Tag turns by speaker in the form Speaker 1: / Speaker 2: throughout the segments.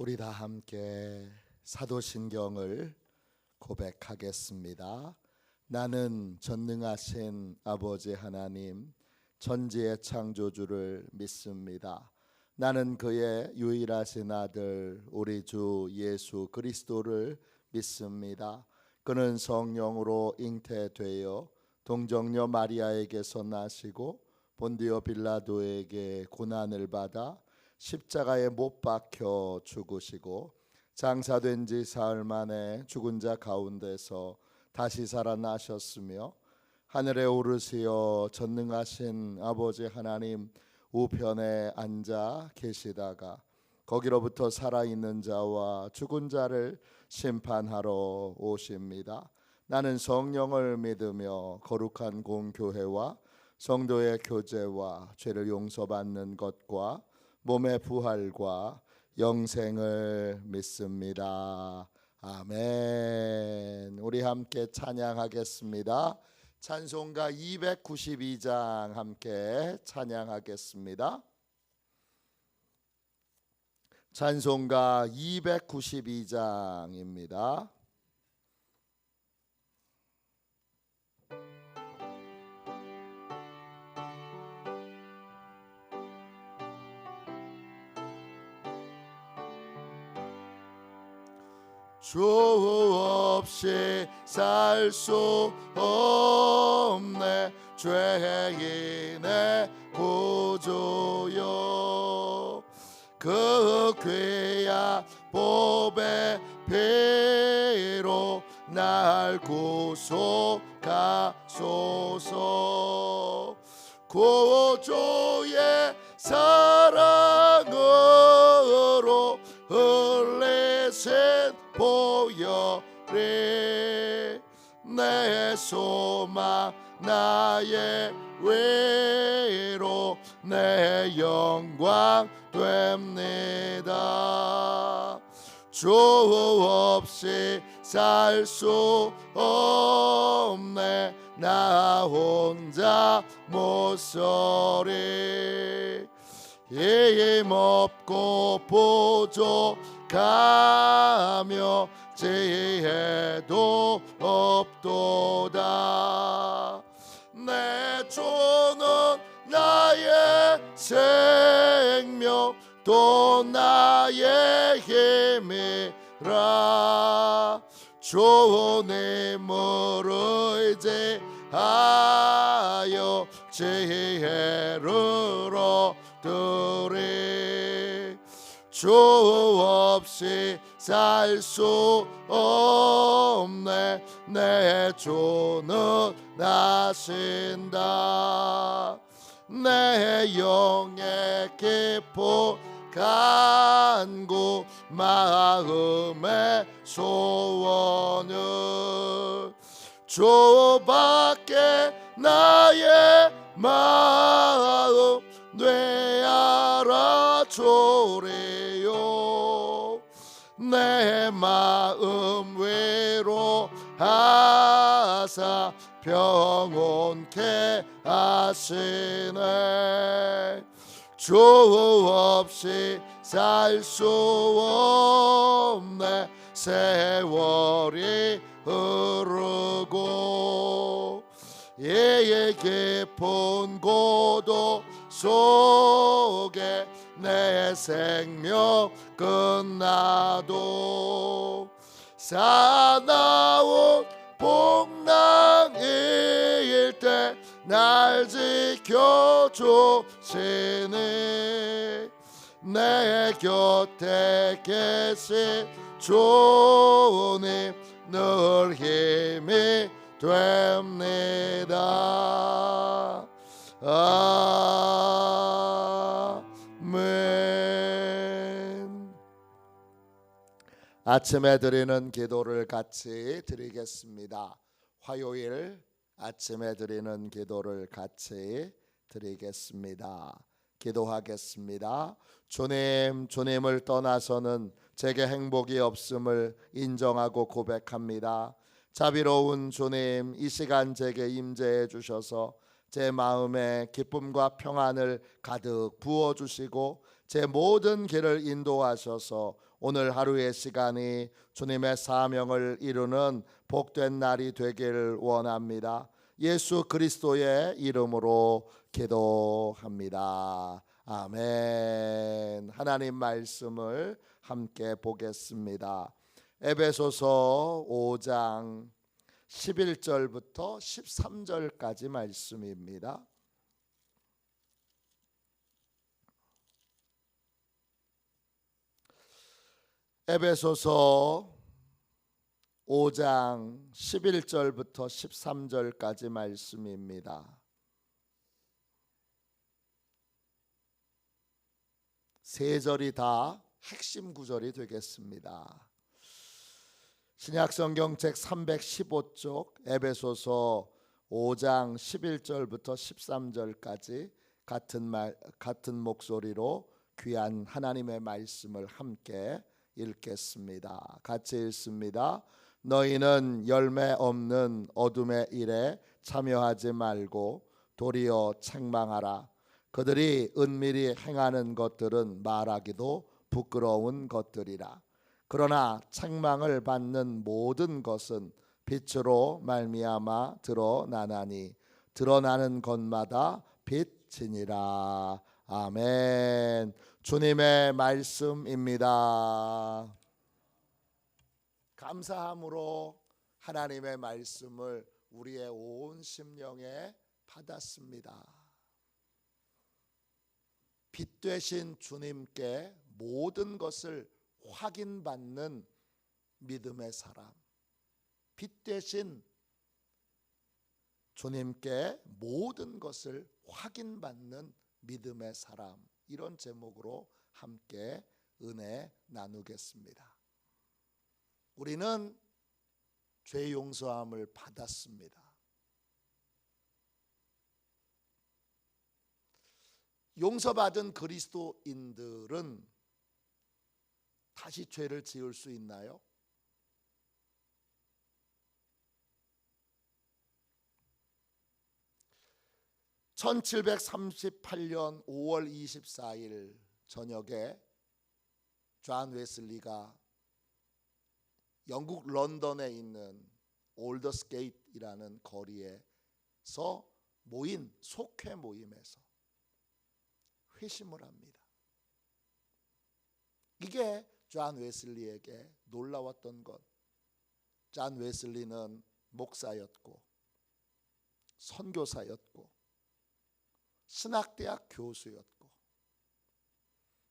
Speaker 1: 우리 다 함께 사도신경을 고백하겠습니다. 나는 전능하신 아버지 하나님 천지의 창조주를 믿습니다. 나는 그의 유일하신 아들 우리 주 예수 그리스도를 믿습니다. 그는 성령으로 잉태되어 동정녀 마리아에게서 나시고 본디오 빌라도에게 고난을 받아 십자가에 못 박혀 죽으시고 장사된 지 사흘 만에 죽은 자 가운데서 다시 살아나셨으며 하늘에 오르시어 전능하신 아버지 하나님 우편에 앉아 계시다가 거기로부터 살아있는 자와 죽은 자를 심판하러 오십니다. 나는 성령을 믿으며 거룩한 공교회와 성도의 교제와 죄를 용서받는 것과 몸의 부활과 영생을 믿습니다. 아멘. 우리 함께 찬양하겠습니다. 찬송가 292장 함께 찬양하겠습니다. 찬송가 292장입니다. 주 없이 살 수 없네 죄인의 구주여 그 귀한 보배 피로 날 구속하소서 구주의 사랑으로 흘리신 보혈이 내 소망 나의 위로 내 영광 됩니다. 주 없이 살 수 없네 나 혼자 못서리 힘없고 부족하며 지혜도 없도다. 내 주는 나의 생명 또 나의 힘이라 주님을 의지하여 지혜를 얻으리. 주 없이 살 수 없네 내 주는 나신다. 내 영의 깊은 간구 마음의 소원을 주밖에 나의 마음 뇌 알아주리요. 내 마음 위로하사 평온케 하시네. 주 없이 살 수 없네 세월이 흐르고 이 깊은 고도 속에 내 생명 끝나도 사나운 풍랑일 때 날 지켜주시니 내 곁에 계신 주님 늘 힘이 됩니다. 아멘. 아침에 드리는 기도를 같이 드리겠습니다. 화요일 아침에 드리는 기도를 같이 드리겠습니다. 기도하겠습니다. 주님, 주님을 떠나서는 제게 행복이 없음을 인정하고 고백합니다. 자비로운 주님, 이 시간 제게 임재해 주셔서 제 마음에 기쁨과 평안을 가득 부어주시고 제 모든 길을 인도하셔서 오늘 하루의 시간이 주님의 사명을 이루는 복된 날이 되길 원합니다. 예수 그리스도의 이름으로 기도합니다. 아멘. 하나님 말씀을 함께 보겠습니다. 에베소서 5장 11절부터 13절까지 말씀입니다. 에베소서 5장 11절부터 13절까지 말씀입니다. 세 절이 다 핵심 구절이 되겠습니다. 신약성경책 315쪽 에베소서 5장 11절부터 13절까지 같은 목소리로 귀한 하나님의 말씀을 함께 읽겠습니다. 같이 읽습니다. 너희는 열매 없는 어둠의 일에 참여하지 말고 도리어 책망하라. 그들이 은밀히 행하는 것들은 말하기도 부끄러운 것들이라. 그러나 책망을 받는 모든 것은 빛으로 말미암아 드러나나니 드러나는 것마다 빛이니라. 아멘. 주님의 말씀입니다. 감사함으로 하나님의 말씀을 우리의 온 심령에 받았습니다. 빛 되신 주님께 모든 것을 확인받는 믿음의 사람, 빛 되신 주님께 모든 것을 확인받는 믿음의 사람, 이런 제목으로 함께 은혜 나누겠습니다. 우리는 죄 용서함을 받았습니다. 용서받은 그리스도인들은 다시 죄를 지을 수 있나요? (1738년 5월 24일) 저녁에 존 웨슬리가 영국 런던에 있는 올더스게이트이라는 거리에서 모인 속회 모임에서 회심을 합니다. 이게 존 웨슬리에게 놀라웠던 것. 존 웨슬리는 목사였고 선교사였고 신학대학 교수였고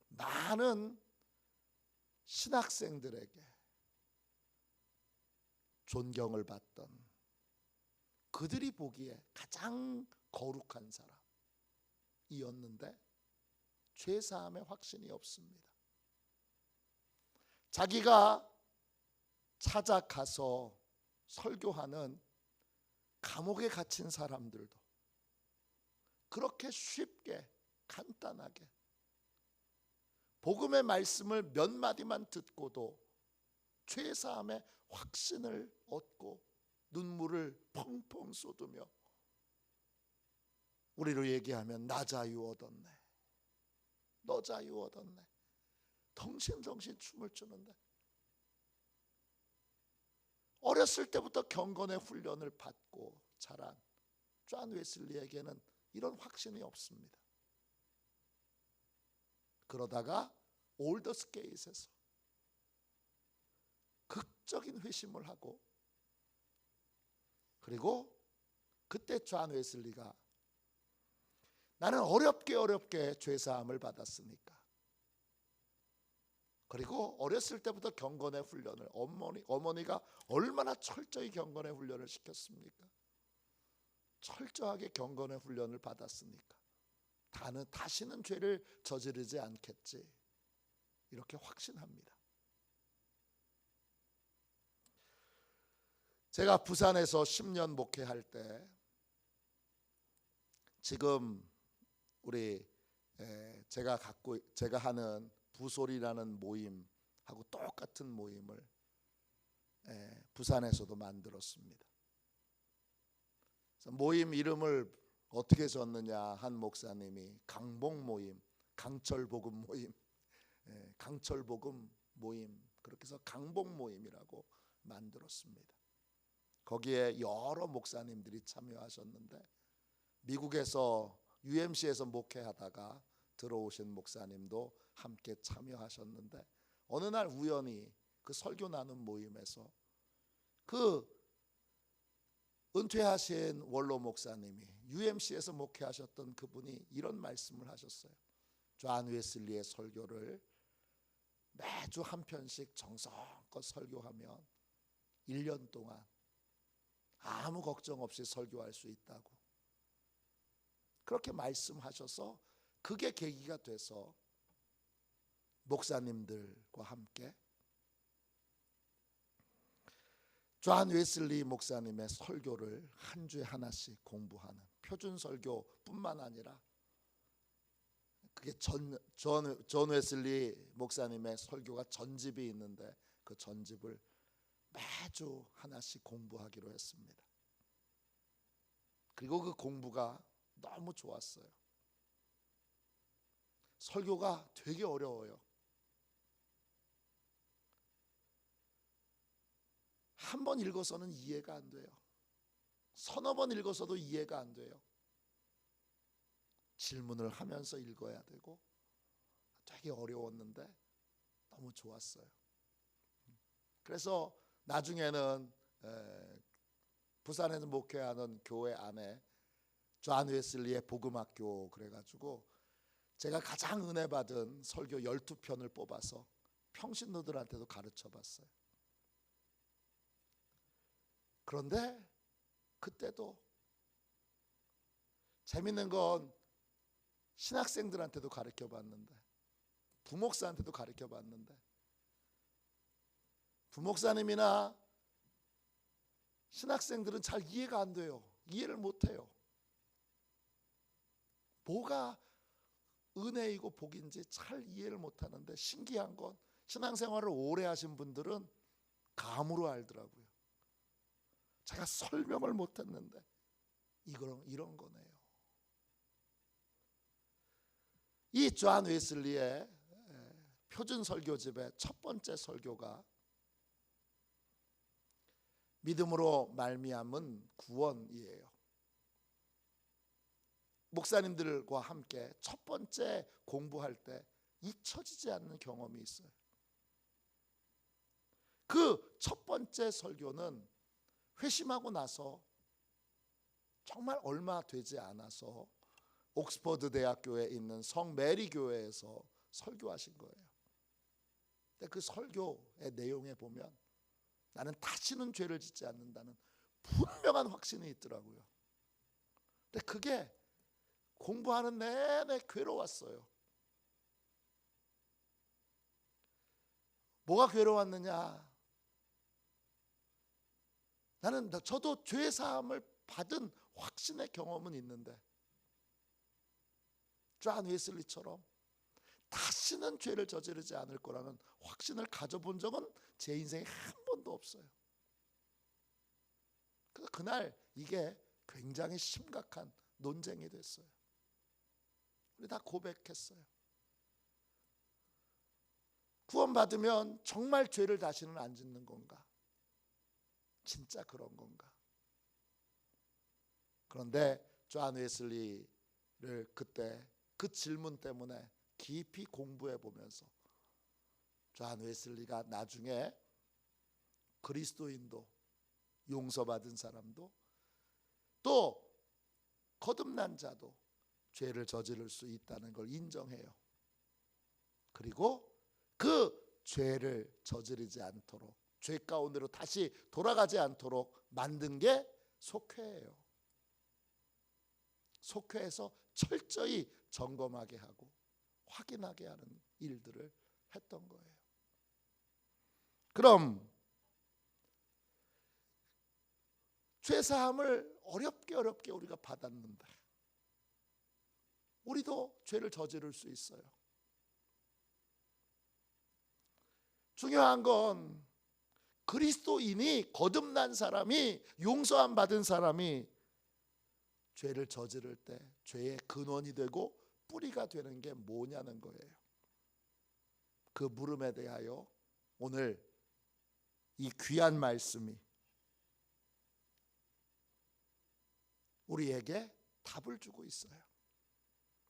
Speaker 1: 많은 신학생들에게 존경을 받던, 그들이 보기에 가장 거룩한 사람이었는데 죄사함의 확신이 없습니다. 자기가 찾아가서 설교하는 감옥에 갇힌 사람들도 그렇게 쉽게 간단하게 복음의 말씀을 몇 마디만 듣고도 죄사함의 확신을 얻고 눈물을 펑펑 쏟으며, 우리로 얘기하면 나 자유 얻었네, 너 자유 얻었네, 덩신덩신 춤을 추는데, 어렸을 때부터 경건의 훈련을 받고 자란 존 웨슬리에게는 이런 확신이 없습니다. 그러다가 올더스게이트에서 극적인 회심을 하고, 그리고 그때 존 웨슬리가 나는 어렵게 죄사함을 받았으니까, 그리고 어렸을 때부터 경건의 훈련을, 어머니가 얼마나 철저히 경건의 훈련을 시켰습니까? 철저하게 경건의 훈련을 받았으니까 다시는 죄를 저지르지 않겠지, 이렇게 확신합니다. 제가 부산에서 10년 목회할 때, 지금 제가 하는 부솔이라는 모임하고 똑같은 모임을 부산에서도 만들었습니다. 그래서 모임 이름을 어떻게 졌느냐, 한 목사님이 강복 모임, 강철복음 모임, 강철복음 모임, 그렇게 해서 강복 모임이라고 만들었습니다. 거기에 여러 목사님들이 참여하셨는데 미국에서 UMC에서 목회하다가 들어오신 목사님도 함께 참여하셨는데 어느 날 우연히 그 설교 나눔 모임에서 그 은퇴하신 원로 목사님이 UMC에서 목회하셨던 그분이 이런 말씀을 하셨어요. 존 웨슬리의 설교를 매주 한 편씩 정성껏 설교하면 1년 동안 아무 걱정 없이 설교할 수 있다고 그렇게 말씀하셔서 그게 계기가 돼서 목사님들과 함께 존 웨슬리 목사님의 설교를 한 주에 하나씩 공부하는 표준 설교뿐만 아니라 그게 존 웨슬리 목사님의 설교가 전집이 있는데 그 전집을 매주 하나씩 공부하기로 했습니다. 그리고 그 공부가 너무 좋았어요. 설교가 되게 어려워요. 한 번 읽어서는 이해가 안 돼요. 서너 번 읽어서도 이해가 안 돼요. 질문을 하면서 읽어야 되고 되게 어려웠는데 너무 좋았어요. 그래서 나중에는 부산에서 목회하는 교회 안에 존 웨슬리의 복음학교 그래가지고 제가 가장 은혜 받은 설교 12편을 뽑아서 평신도들한테도 가르쳐 봤어요. 그런데 그때도 재밌는 건 신학생들한테도 가르쳐 봤는데 부목사한테도 가르쳐 봤는데 부목사님이나 신학생들은 잘 이해가 안 돼요. 이해를 못 해요. 뭐가 은혜이고 복인지 잘 이해를 못 하는데 신기한 건 신앙생활을 오래 하신 분들은 감으로 알더라고요. 제가 설명을 못 했는데 이런 거네요. 이 존 웨슬리의 표준 설교집의 첫 번째 설교가 믿음으로 말미암은 구원이에요. 목사님들과 함께 첫 번째 공부할 때 잊혀지지 않는 경험이 있어요. 그 첫 번째 설교는 회심하고 나서 정말 얼마 되지 않아서 옥스퍼드 대학교에 있는 성 메리 교회에서 설교하신 거예요. 근데 그 설교의 내용에 보면 나는 다시는 죄를 짓지 않는다는 분명한 확신이 있더라고요. 근데 그게 공부하는 내내 괴로웠어요. 뭐가 괴로웠느냐? 저도 죄 사함을 받은 확신의 경험은 있는데 존 웨슬리처럼 다시는 죄를 저지르지 않을 거라는 확신을 가져본 적은 제 인생에 한 번도 없어요. 그래서 그날 이게 굉장히 심각한 논쟁이 됐어요. 우리 다 고백했어요. 구원받으면 정말 죄를 다시는 안 짓는 건가? 진짜 그런 건가? 그런데 존 웨슬리를 그때 그 질문 때문에 깊이 공부해 보면서 존 웨슬리가 나중에 그리스도인도 용서받은 사람도 또 거듭난 자도 죄를 저지를 수 있다는 걸 인정해요. 그리고 그 죄를 저지르지 않도록 죄 가운데로 다시 돌아가지 않도록 만든 게 속회예요. 속회에서 철저히 점검하게 하고 확인하게 하는 일들을 했던 거예요. 그럼 죄사함을 어렵게 우리가 받았는데 우리도 죄를 저지를 수 있어요. 중요한 건 그리스도인이 거듭난 사람이 용서함 받은 사람이 죄를 저지를 때 죄의 근원이 되고 뿌리가 되는 게 뭐냐는 거예요. 그 물음에 대하여 오늘 이 귀한 말씀이 우리에게 답을 주고 있어요.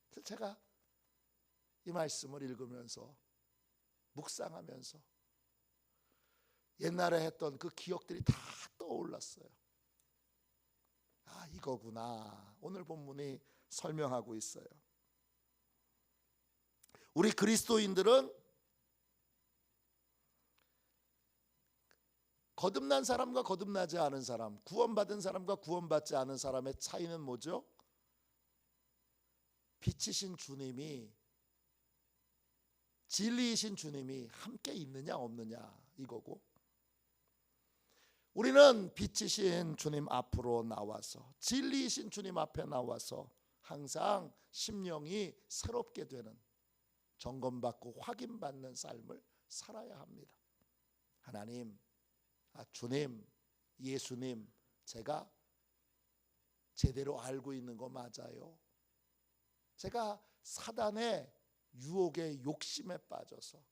Speaker 1: 그래서 제가 이 말씀을 읽으면서 묵상하면서 옛날에 했던 그 기억들이 다 떠올랐어요. 아, 이거구나. 오늘 본문이 설명하고 있어요. 우리 그리스도인들은 거듭난 사람과 거듭나지 않은 사람, 구원받은 사람과 구원받지 않은 사람의 차이는 뭐죠? 빛이신 주님이, 진리이신 주님이 함께 있느냐 없느냐 이거고, 우리는 빛이신 주님 앞으로 나와서 진리이신 주님 앞에 나와서 항상 심령이 새롭게 되는, 점검받고 확인받는 삶을 살아야 합니다. 하나님, 주님, 예수님, 제가 제대로 알고 있는 거 맞아요? 제가 사단의 유혹의 욕심에 빠져서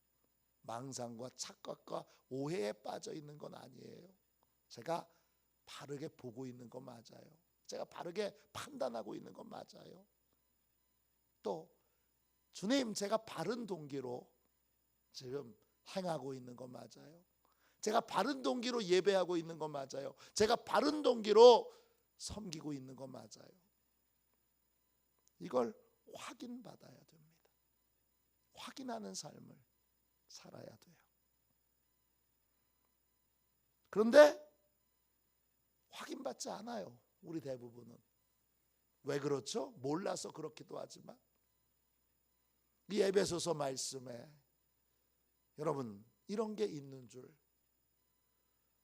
Speaker 1: 망상과 착각과 오해에 빠져 있는 건 아니에요. 제가 바르게 보고 있는 거 맞아요. 제가 바르게 판단하고 있는 건 맞아요. 또 주님, 제가 바른 동기로 지금 행하고 있는 거 맞아요. 제가 바른 동기로 예배하고 있는 거 맞아요. 제가 바른 동기로 섬기고 있는 거 맞아요. 이걸 확인받아야 됩니다. 확인하는 삶을 살아야 돼요. 그런데 확인받지 않아요. 우리 대부분은. 왜 그렇죠? 몰라서 그렇기도 하지만 이 에베소서 말씀에 여러분 이런 게 있는 줄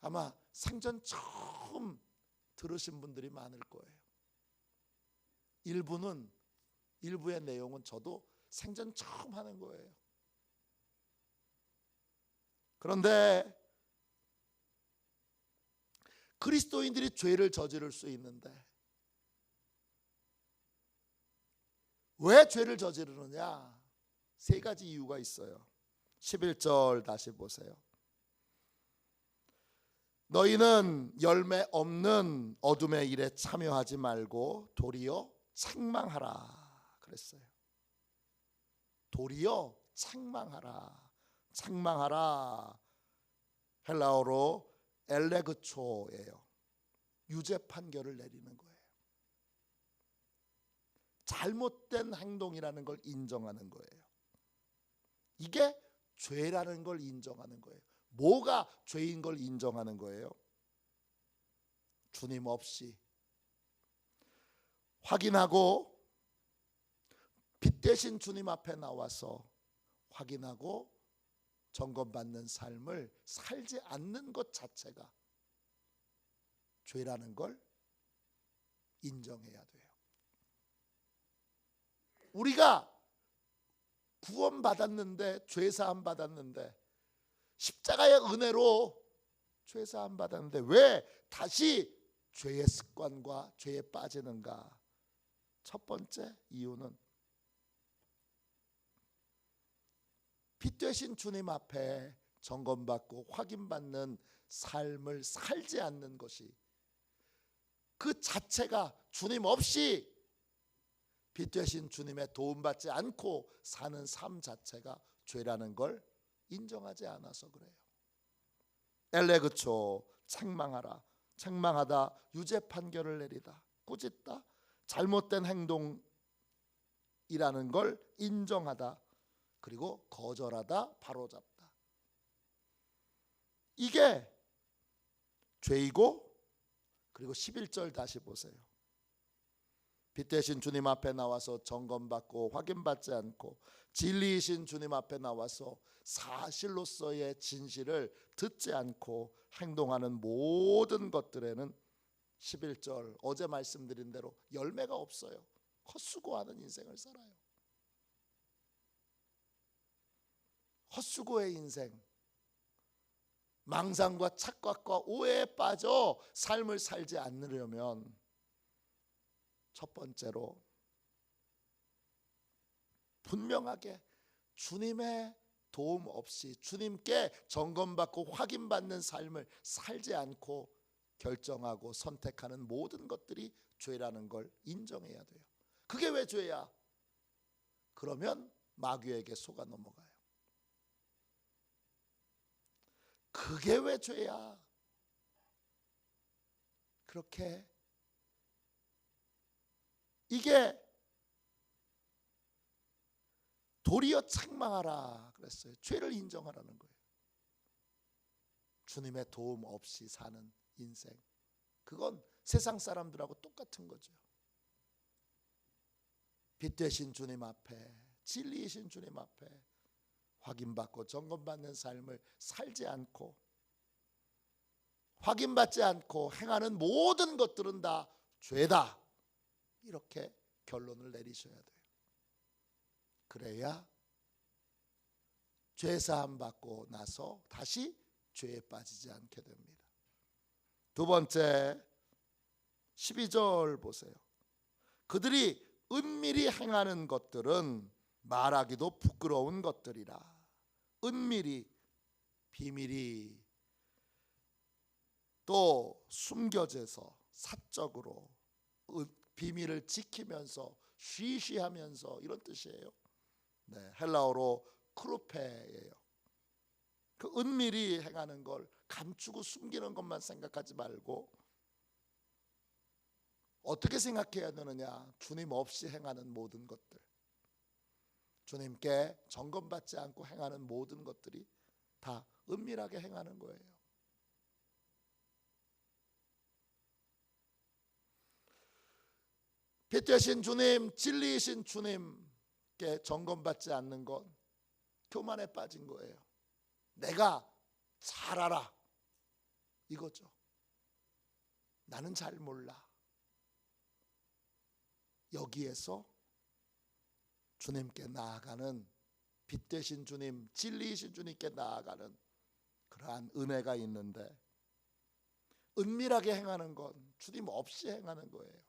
Speaker 1: 아마 생전 처음 들으신 분들이 많을 거예요. 일부의 내용은 저도 생전 처음 하는 거예요. 그런데 그리스도인들이 죄를 저지를 수 있는데 왜 죄를 저지르느냐? 세 가지 이유가 있어요. 11절 다시 보세요. 너희는 열매 없는 어둠의 일에 참여하지 말고 도리어 책망하라 그랬어요. 도리어 책망하라. 책망하라 헬라어로 엘레그초예요. 유죄 판결을 내리는 거예요. 잘못된 행동이라는 걸 인정하는 거예요. 이게 죄라는 걸 인정하는 거예요. 뭐가 죄인 걸 인정하는 거예요? 주님 없이 확인하고 빛 대신 주님 앞에 나와서 확인하고 점검받는 삶을 살지 않는 것 자체가 죄라는 걸 인정해야 돼요. 우리가 구원받았는데, 죄사함 받았는데, 십자가의 은혜로 죄사함 받았는데 왜 다시 죄의 습관과 죄에 빠지는가? 첫 번째 이유는 빛 되신 주님 앞에 점검받고 확인받는 삶을 살지 않는 것이, 그 자체가 주님 없이 빛 되신 주님의 도움받지 않고 사는 삶 자체가 죄라는 걸 인정하지 않아서 그래요. 엘레그초, 책망하라. 책망하다, 유죄 판결을 내리다, 꾸짖다, 잘못된 행동이라는 걸 인정하다, 그리고 거절하다, 바로잡다. 이게 죄이고, 그리고 11절 다시 보세요. 빛 대신 주님 앞에 나와서 점검받고 확인받지 않고 진리이신 주님 앞에 나와서 사실로서의 진실을 듣지 않고 행동하는 모든 것들에는 11절 어제 말씀드린 대로 열매가 없어요. 헛수고하는 인생을 살아요. 헛수고의 인생, 망상과 착각과 오해에 빠져 삶을 살지 않으려면 첫 번째로 분명하게 주님의 도움 없이 주님께 점검받고 확인받는 삶을 살지 않고 결정하고 선택하는 모든 것들이 죄라는 걸 인정해야 돼요. 그게 왜 죄야? 그러면 마귀에게 속아 넘어가요. 그게 왜 죄야? 그렇게 이게 도리어 책망하라 그랬어요. 죄를 인정하라는 거예요. 주님의 도움 없이 사는 인생, 그건 세상 사람들하고 똑같은 거죠. 빛 되신 주님 앞에, 진리이신 주님 앞에 확인받고 점검받는 삶을 살지 않고 확인받지 않고 행하는 모든 것들은 다 죄다, 이렇게 결론을 내리셔야 돼요. 그래야 죄사함 받고 나서 다시 죄에 빠지지 않게 됩니다. 두 번째 12절 보세요. 그들이 은밀히 행하는 것들은 말하기도 부끄러운 것들이라. 은밀히, 비밀이 또 숨겨져서 사적으로 비밀을 지키면서 쉬쉬하면서, 이런 뜻이에요. 네, 헬라어로 크루페예요. 그 은밀히 행하는 걸 감추고 숨기는 것만 생각하지 말고 어떻게 생각해야 되느냐? 주님 없이 행하는 모든 것들, 주님께 점검받지 않고 행하는 모든 것들이 다 은밀하게 행하는 거예요. 빛 되신 주님, 진리이신 주님께 점검받지 않는 건 교만에 빠진 거예요. 내가 잘 알아, 이거죠. 나는 잘 몰라. 여기에서 주님께 나아가는, 빛 되신 주님, 진리이신 주님께 나아가는 그러한 은혜가 있는데, 은밀하게 행하는 건 주님 없이 행하는 거예요.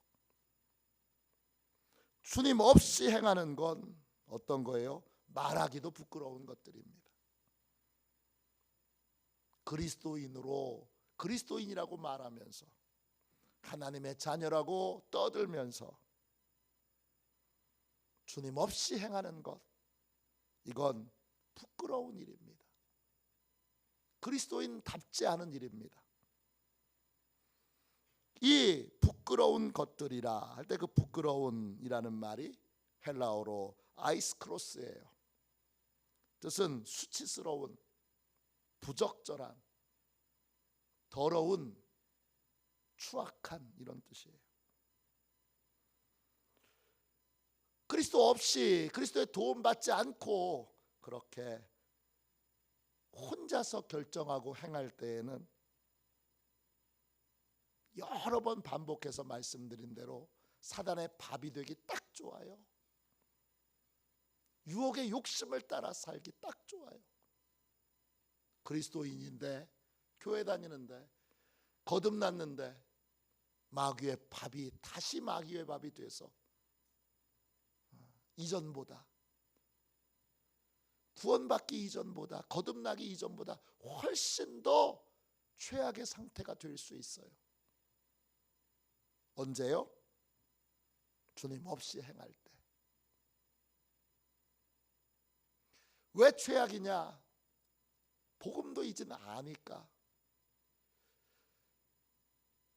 Speaker 1: 주님 없이 행하는 건 어떤 거예요? 말하기도 부끄러운 것들입니다. 그리스도인이라고 말하면서, 하나님의 자녀라고 떠들면서 주님 없이 행하는 것, 이건 부끄러운 일입니다. 그리스도인답지 않은 일입니다. 이 부끄러운 것들이라 할 때 그 부끄러운이라는 말이 헬라어로 아이스크로스예요. 뜻은 수치스러운, 부적절한, 더러운, 추악한, 이런 뜻이에요. 그리스도 없이, 그리스도의 도움 받지 않고 그렇게 혼자서 결정하고 행할 때에는 여러 번 반복해서 말씀드린 대로 사단의 밥이 되기 딱 좋아요. 유혹의 욕심을 따라 살기 딱 좋아요. 그리스도인인데, 교회 다니는데, 거듭났는데 마귀의 밥이 다시 마귀의 밥이 돼서 이전보다, 구원받기 이전보다, 거듭나기 이전보다 훨씬 더 최악의 상태가 될 수 있어요. 언제요? 주님 없이 행할 때. 왜 최악이냐? 복음도 이제는 아니까,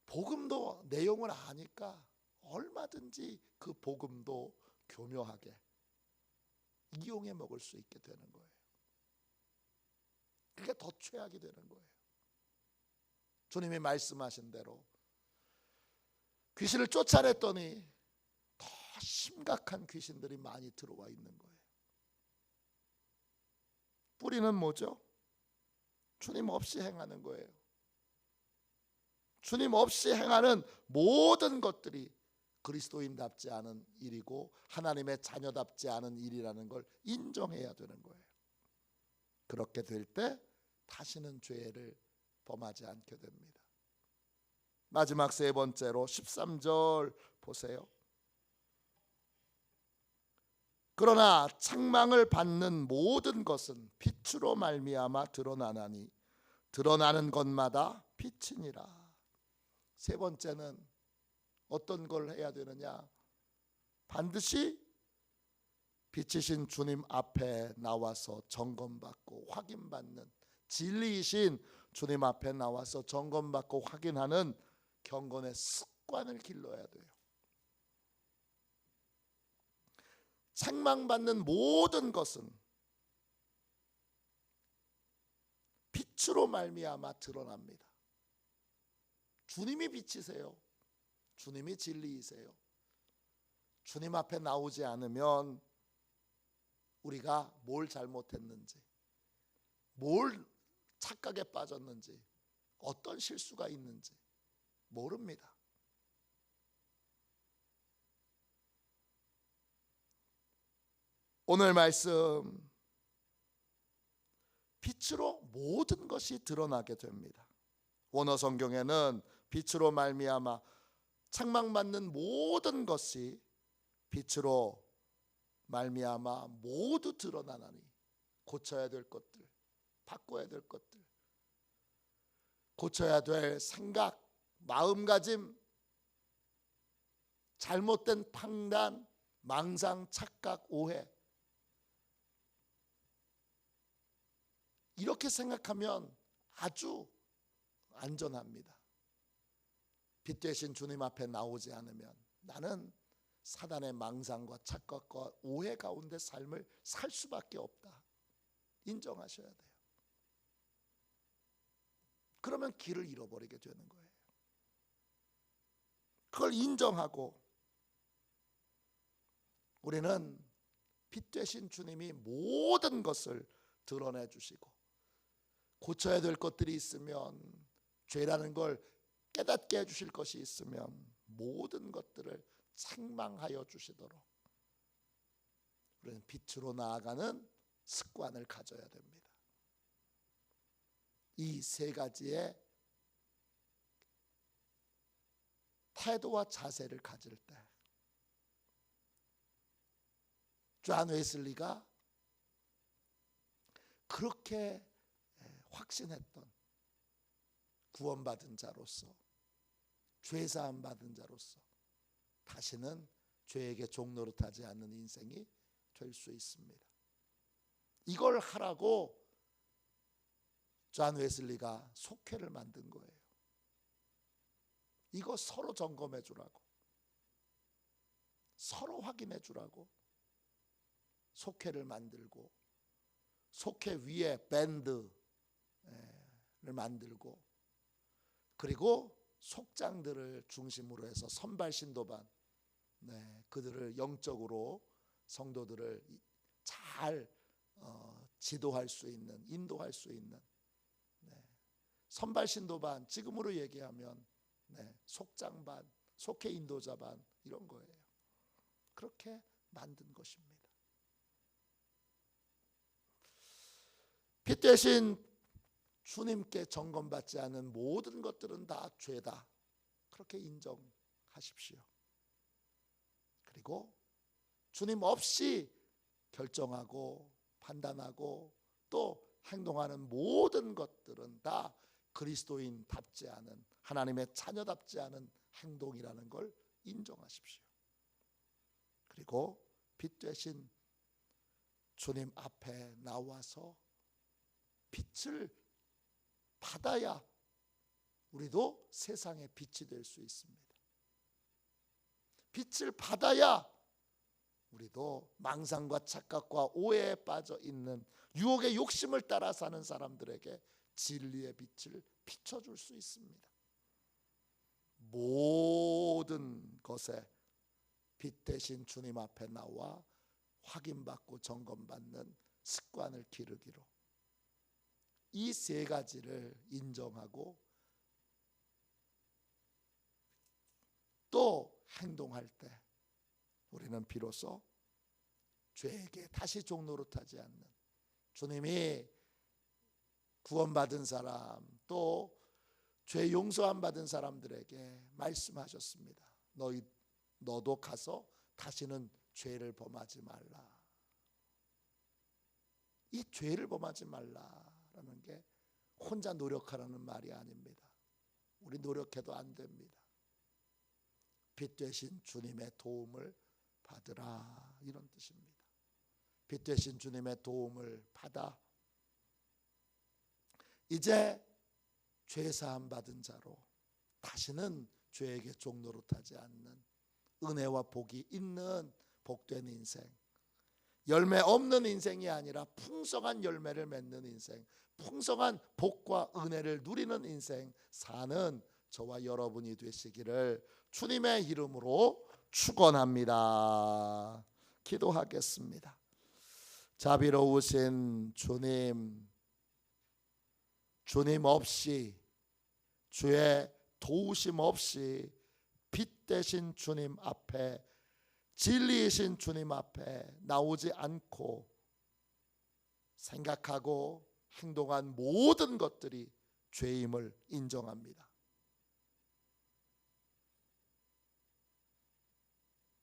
Speaker 1: 복음도 내용을 아니까 얼마든지 그 복음도 교묘하게 이용해 먹을 수 있게 되는 거예요. 그게 더 최악이 되는 거예요. 주님이 말씀하신 대로 귀신을 쫓아냈더니 더 심각한 귀신들이 많이 들어와 있는 거예요. 뿌리는 뭐죠? 주님 없이 행하는 거예요. 주님 없이 행하는 모든 것들이 그리스도인답지 않은 일이고 하나님의 자녀답지 않은 일이라는 걸 인정해야 되는 거예요. 그렇게 될 때 다시는 죄를 범하지 않게 됩니다. 마지막 세 번째로 13절 보세요. 그러나 책망을 받는 모든 것은 빛으로 말미암아 드러나나니 드러나는 것마다 빛이니라. 세 번째는 어떤 걸 해야 되느냐? 반드시 빛이신 주님 앞에 나와서 점검받고 확인받는, 진리이신 주님 앞에 나와서 점검받고 확인하는 경건의 습관을 길러야 돼요. 책망받는 모든 것은 빛으로 말미암아 드러납니다. 주님이 빛이세요. 주님이 진리이세요. 주님 앞에 나오지 않으면 우리가 뭘 잘못했는지, 뭘 착각에 빠졌는지, 어떤 실수가 있는지 모릅니다. 오늘 말씀, 빛으로 모든 것이 드러나게 됩니다. 원어 성경에는 빛으로 말미암아 책망받는 모든 것이 빛으로 말미암아 모두 드러나나니, 고쳐야 될 것들, 바꿔야 될 것들, 고쳐야 될 생각, 마음가짐, 잘못된 판단, 망상, 착각, 오해, 이렇게 생각하면 아주 안전합니다. 빛 되신 주님 앞에 나오지 않으면 나는 사단의 망상과 착각과 오해 가운데 삶을 살 수밖에 없다. 인정하셔야 돼요. 그러면 길을 잃어버리게 되는 거예요. 그걸 인정하고 우리는 빛 되신 주님이 모든 것을 드러내 주시고, 고쳐야 될 것들이 있으면, 죄라는 걸 깨닫게 해주실 것이 있으면 모든 것들을 책망하여 주시도록 우리는 빛으로 나아가는 습관을 가져야 됩니다. 이 세 가지의 태도와 자세를 가질 때 존 웨슬리가 그렇게 확신했던, 구원받은 자로서, 죄사함 받은 자로서 다시는 죄에게 종노릇하지 않는 인생이 될 수 있습니다. 이걸 하라고 존 웨슬리가 속회를 만든 거예요. 이거 서로 점검해 주라고, 서로 확인해 주라고 속회를 만들고, 속회 위에 밴드를 만들고, 그리고 속장들을 중심으로 해서 선발 신도반, 그들을 영적으로 성도들을 잘 지도할 수 있는, 인도할 수 있는 선발 신도반, 지금으로 얘기하면 속장반, 속회 인도자반, 이런 거예요. 그렇게 만든 것입니다. 빛 대신 주님께 점검받지 않은 모든 것들은 다 죄다, 그렇게 인정하십시오. 그리고 주님 없이 결정하고 판단하고 또 행동하는 모든 것들은 다 그리스도인답지 않은, 하나님의 자녀답지 않은 행동이라는 걸 인정하십시오. 그리고 빛 되신 주님 앞에 나와서 빛을 받아야 우리도 세상의 빛이 될 수 있습니다. 빛을 받아야 우리도 망상과 착각과 오해에 빠져 있는, 유혹의 욕심을 따라 사는 사람들에게 진리의 빛을 비춰줄 수 있습니다. 모든 것에 빛 대신 주님 앞에 나와 확인받고 점검받는 습관을 기르기로, 이 세 가지를 인정하고 또 행동할 때 우리는 비로소 죄에게 다시 종노릇하지 않는, 주님이 구원받은 사람, 또 죄 용서함 받은 사람들에게 말씀하셨습니다. 너도 가서 다시는 죄를 범하지 말라. 이 죄를 범하지 말라라는 게 혼자 노력하라는 말이 아닙니다. 우리 노력해도 안 됩니다. 빛 되신 주님의 도움을 받으라, 이런 뜻입니다. 빛 되신 주님의 도움을 받아 이제 죄사함 받은 자로 다시는 죄에게 종노릇하지 않는 은혜와 복이 있는 복된 인생, 열매 없는 인생이 아니라 풍성한 열매를 맺는 인생, 풍성한 복과 은혜를 누리는 인생 사는 저와 여러분이 되시기를 주님의 이름으로 축원합니다. 기도하겠습니다. 자비로우신 주님, 주님 없이, 주의 도우심 없이 빛 되신 주님 앞에, 진리이신 주님 앞에 나오지 않고 생각하고 행동한 모든 것들이 죄임을 인정합니다.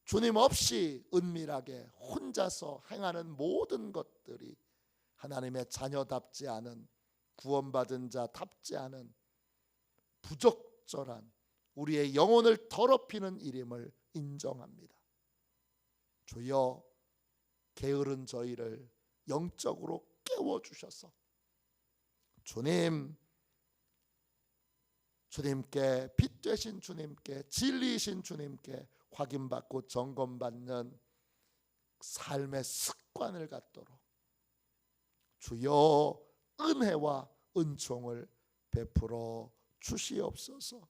Speaker 1: 주님 없이 은밀하게 혼자서 행하는 모든 것들이 하나님의 자녀답지 않은, 구원받은 자답지 않은 부적절한 우리의 영혼을 더럽히는 일임을 인정합니다. 주여, 게으른 저희를 영적으로 깨워주셔서 주님께, 빛 되신 주님께, 진리이신 주님께 확인받고 점검받는 삶의 습관을 갖도록 주여 은혜와 은총을 베풀어 주시옵소서.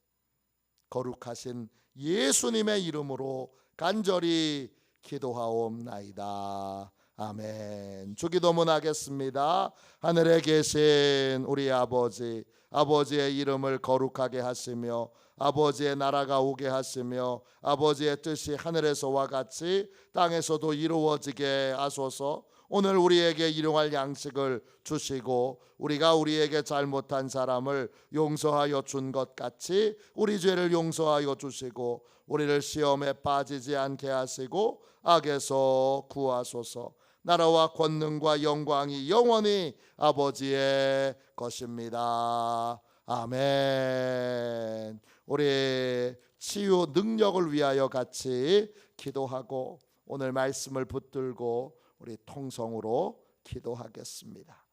Speaker 1: 거룩하신 예수님의 이름으로 간절히 기도하옵나이다. 아멘. 주기도문 하겠습니다. 하늘에 계신 우리 아버지, 아버지의 이름을 거룩하게 하시며 아버지의 나라가 오게 하시며 아버지의 뜻이 하늘에서와 같이 땅에서도 이루어지게 하소서. 오늘 우리에게 일용할 양식을 주시고 우리가 우리에게 잘못한 사람을 용서하여 준 것 같이 우리 죄를 용서하여 주시고 우리를 시험에 빠지지 않게 하시고 악에서 구하소서. 나라와 권능과 영광이 영원히 아버지의 것입니다. 아멘. 우리 치유 능력을 위하여 같이 기도하고 오늘 말씀을 붙들고 우리 통성으로 기도하겠습니다.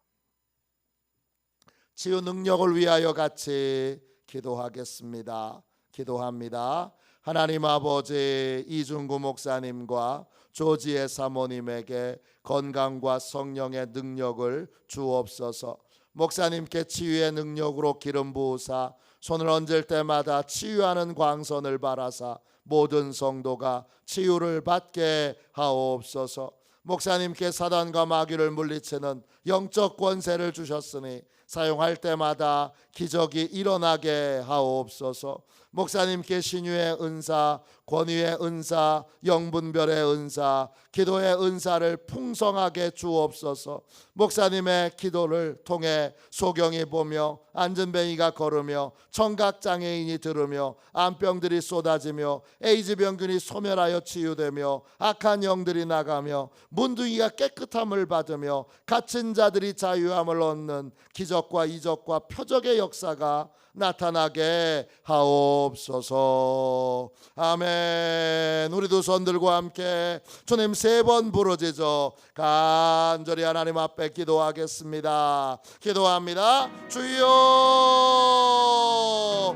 Speaker 1: 치유 능력을 위하여 같이 기도하겠습니다. 기도합니다. 하나님 아버지, 이중구 목사님과 조지혜 사모님에게 건강과 성령의 능력을 주옵소서. 목사님께 치유의 능력으로 기름 부으사 손을 얹을 때마다 치유하는 광선을 바라사 모든 성도가 치유를 받게 하옵소서. 목사님께 사단과 마귀를 물리치는 영적 권세를 주셨으니 사용할 때마다 기적이 일어나게 하옵소서. 목사님께 신유의 은사, 권위의 은사, 영분별의 은사, 기도의 은사를 풍성하게 주옵소서. 목사님의 기도를 통해 소경이 보며 안전뱅이가 걸으며 청각장애인이 들으며 암병들이 쏟아지며 에이즈 병균이 소멸하여 치유되며 악한 영들이 나가며 문둥이가 깨끗함을 받으며 갇힌 자들이 자유함을 얻는 기적과 이적과 표적의 역사가 나타나게 하옵소서. 아멘. 우리 두 손 들고 함께 주님 3번 부르짖어 간절히 하나님 앞에 기도하겠습니다. 기도합니다. 주여